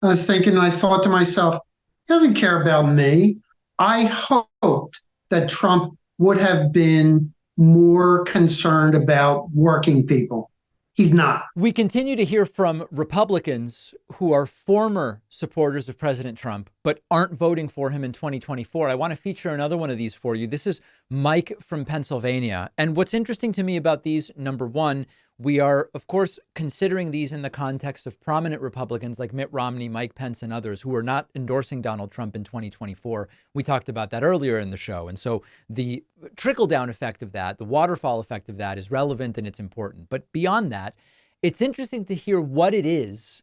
I was thinking, I thought to myself, he doesn't care about me. I hoped that Trump would have been more concerned about working people. He's not. We continue to hear from Republicans who are former supporters of President Trump, but aren't voting for him in 2024. I want to feature another one of these for you. This is Mike from Pennsylvania. And what's interesting to me about these, number one, we are, of course, considering these in the context of prominent Republicans like Mitt Romney, Mike Pence, and others who are not endorsing Donald Trump in 2024. We talked about that earlier in the show. And so the trickle down effect of that, the waterfall effect of that is relevant and it's important. But beyond that, it's interesting to hear what it is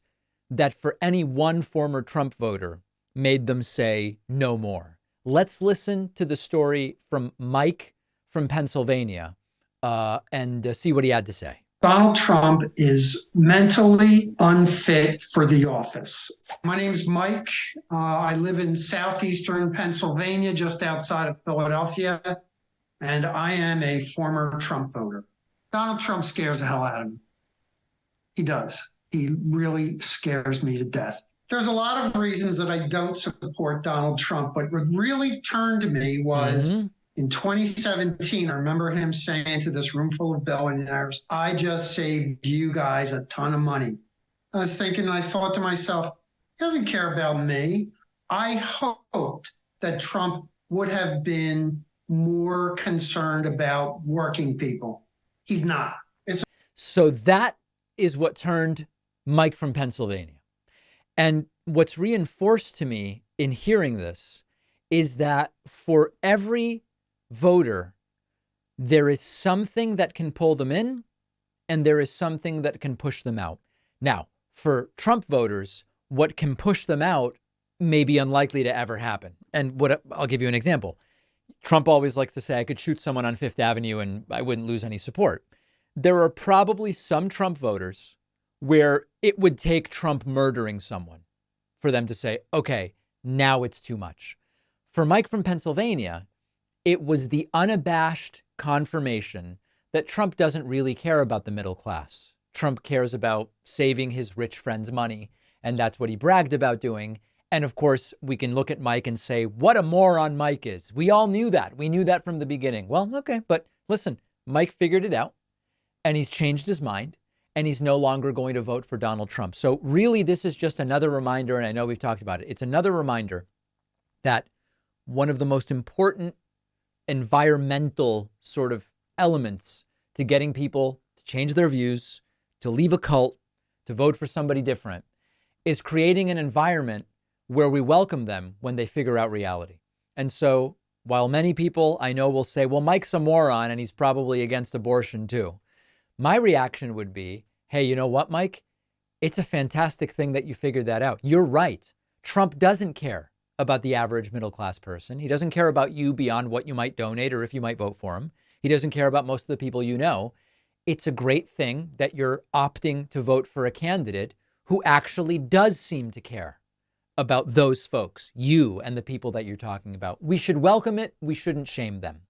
that for any one former Trump voter made them say no more. Let's listen to the story from Mike from Pennsylvania and see what he had to say. Donald Trump is mentally unfit for the office. My name is Mike. I live in southeastern Pennsylvania, just outside of Philadelphia, and I am a former Trump voter. Donald Trump scares the hell out of me. He does. He really scares me to death. There's a lot of reasons that I don't support Donald Trump, but what really turned me was in 2017. I remember him saying to this room full of billionaires, I just saved you guys a ton of money. I was thinking, I thought to myself, he doesn't care about me. I hoped that Trump would have been more concerned about working people. He's not. So that is what turned Mike from Pennsylvania. And what's reinforced to me in hearing this is that for every voter, there is something that can pull them in and there is something that can push them out. Now, for Trump voters, what can push them out may be unlikely to ever happen. And I'll give you an example. Trump always likes to say, I could shoot someone on Fifth Avenue and I wouldn't lose any support. There are probably some Trump voters where it would take Trump murdering someone for them to say, okay, now it's too much. For Mike from Pennsylvania, it was the unabashed confirmation that Trump doesn't really care about the middle class. Trump cares about saving his rich friends' money, and that's what he bragged about doing. And of course, we can look at Mike and say, what a moron Mike is. We all knew that. We knew that from the beginning. Well, okay, but listen, Mike figured it out. And he's changed his mind and he's no longer going to vote for Donald Trump. So really, this is just another reminder. And I know we've talked about it. It's another reminder that one of the most important environmental sort of elements to getting people to change their views, to leave a cult, to vote for somebody different is creating an environment where we welcome them when they figure out reality. And so while many people I know will say, well, Mike's a moron and he's probably against abortion too. My reaction would be, hey, you know what, Mike? It's a fantastic thing that you figured that out. You're right. Trump doesn't care about the average middle class person. He doesn't care about you beyond what you might donate or if you might vote for him. He doesn't care about most of the people you know. It's a great thing that you're opting to vote for a candidate who actually does seem to care about those folks, you and the people that you're talking about. We should welcome it. We shouldn't shame them.